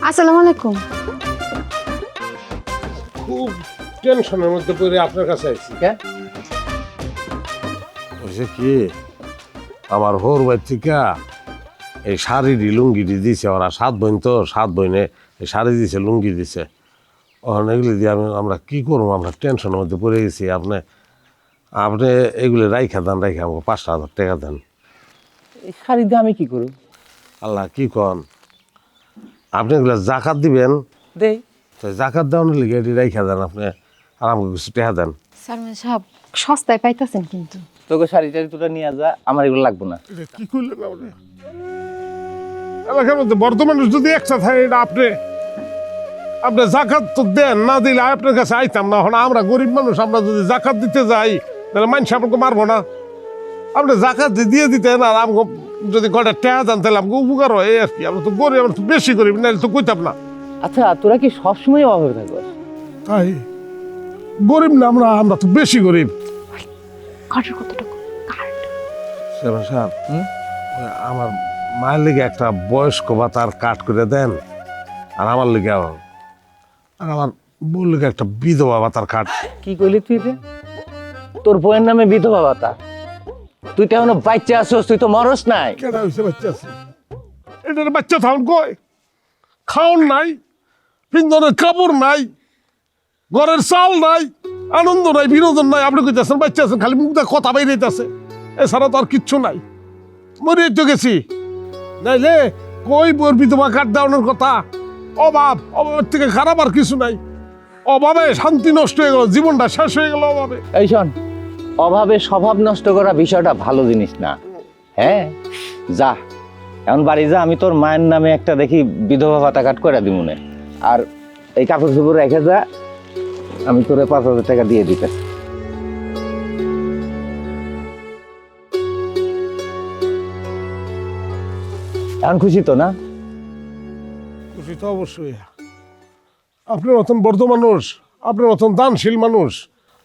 আসসালামু আলাইকুম। খুব টেনশনের মধ্যে পড়ে আপনার কাছে আইছি। হয়েছে কি, আমার হোর বাড়ি থেকে এই শাড়িটি লুঙ্গিটি দিছে, ওরা 7 বোন তো, 7 বোনে এই শাড়ি দিছে, লুঙ্গি দিছে। ওখানে এগুলি দিয়ে আমরা কি করবো, আমরা টেনশনের মধ্যে পড়ে গেছি। আপনি এগুলি রাইখা দেন, রাইখা আমাকে 5,000 টাকা দেন। এই শাড়ি দিয়ে আমি কি করব? আল্লাহ কি কন, আপনি এগুলো জাকাত দিবেন, দেই। তো জাকাত দেওয়ার লিগে এটি রাইখা দেন আপনি, আর আমাকে কিছু টাকা দেন। চেয়ারম্যান সাহেব সস্তায় পাইতেছেন কিন্তু। তোকে শাড়ি টাড়ি তোরা নিয়ে যা, আমার এগুলো লাগবে না। এটা কি করলেন আপনি? এলাকার মধ্যে বর্তমানে যদি একসাথে হয়, এটা আপনি জাকাত তো দেন, না দিলে আপনার কাছে আইতাম না। এখন আমরা গরিব মানুষ, আমরা যদি জাকাত দিতে যাই তাহলে মানুষ আপনাকে মারবো না। আপনি জাকাত দিয়ে দিতেন, আর আমাকে যদি কয়টা টাকা দেন তাহলে আমাকে উপকার হয়, এই আর কি। আমরা তো গরিব, আমরা তো বেশি গরিব, নাহলে তো কইতাম না। আচ্ছা, তোরা কি সবসময় অভাবে থাকবি? তাই গরিব না আমরা তো বেশি গরিব। কার্ডের কতটুকু? কার্ড স্যার, আমার মায়ের লিগে একটা বয়স্ক ভাতার কাট করে দেন, আর আমার লিগে আর আমার বউর লিগে একটা বিধবা ভাতার কাট। কি কইলি তুই রে? তোর বউয়ের নামে বিধবা ভাতা? তুই তো এখনো বাচ্চা আছিস, তুই তো মরস নাই। কেন হয়েছে বাচ্চা আছে? এটার বাচ্চা থাকুন কয়, খাওন নাই, পিন্দনের কাপড় নাই, ঘরের চাল নাই, আনন্দ নাই, বিনোদন নাই। আপনি কইতেছেন বাচ্চা আছেন, খালি মুখ দিয়ে কথা বাইরেছে, এছাড়া তো আর কিচ্ছু নাই। মরিয়ে তো গেছি, নাইলে কই বউর বিধবা কাট দেওয়ানোর কথা। অভাবের থেকে খারাপ আর কিছু নাই। অভাবে শান্তি নষ্ট হয়ে গেল, জীবনটা শেষ হয়ে গেল অভাবে। এই শোন, অভাবে স্বভাব নষ্ট করা বিষয়টা ভালো জিনিস না। হ্যাঁ, যা এখন বাড়ি যা, আমি তোর মায়ের নামে একটা দেখি বিধবা ভাতা কাট করে দিব না। আর এই কাপড় চোপড় রেখে যা, আমি তোরে 5,000 টাকা দিয়ে দিতে। এখন খুশি তো না? খুশি তো অবশ্যই। আপনার মতন বর্ধ মানুষ, আপনার মতন দানশীল মানুষ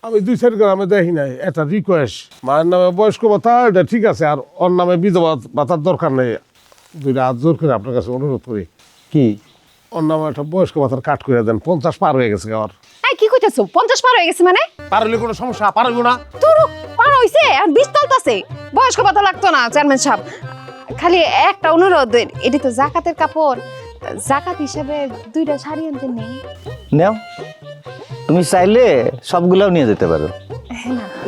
আমি 2-4 গ্রামে দেখি নাই। একটা রিকোয়েস্ট, মায়ের নামে বয়স্ক ভাতা এটা ঠিক আছে, আর ওর নামে বিধবা ভাতার দরকার নেই। 2টা হাত জোর করে আপনার কাছে অনুরোধ করি, কি ওর নামে একটা বয়স্ক ভাতার কাট করে দেন। 50 পার হয়ে গেছে আমার। এই কি কইতাছো? 50 পার হয়ে গেছে মানে? পার হইলে কোনো সমস্যা? পার হইব না? তোর পার হইছে আর 20 চলতেছে। বয়স্ক ভাতা লাগতো না চেয়ারম্যান সাহেব। খালি একটা অনুরোধ, এটি তো জাকাতের কাপড়, জাকাত হিসেবে 2টা শাড়ি আনতে নেই। নেও, তুমি চাইলে সবগুলাও নিয়ে যেতে পারো।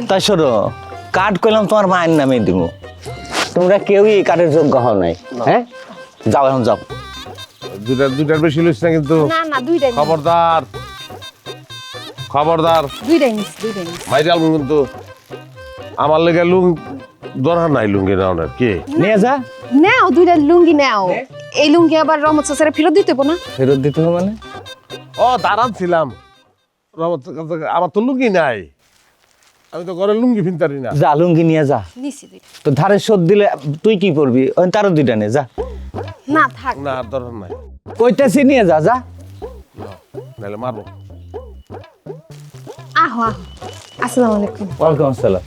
তাই শোনো, কার্ড করলাম তোমার মায়ের নামে দিব। তোমরা কেউই এই কার্ডের যোগ্য হও নাই। হ্যাঁ, যাও এখন যাও। 2টার বেশি লইছ না কিন্তু। না 2টাই। খবরদার, খবরদার। 2টাই নিস। মাইরাল কিন্তু আমার লেগে দরকার নাই লুঙ্গি নেওয়ার। কি নিয়ে যা, নাও 2টা লুঙ্গি নাও। এই লুঙ্গি আবার রহমত চাচারে ফেরত দিতে হবে না? ফেরত দিতে হবে মানে? ও দাঁড়ান ছিলাম, আমার তো লুঙ্গি নাই, আমি তো ঘরে লুঙ্গি ফিনতারি না। যা, লুঙ্গি নিয়ে যা। নিছি 2টা। তো ধারের শোধ দিলে তুই কি করবি? তারও 2টা নে, যা। না থাক। না আর দরকার নাই, কইতাছি নিয়ে যা, যা। নাহলে মারবো। আহো আসসালামু আলাইকুম। ওয়ালাইকুম আসসালাম।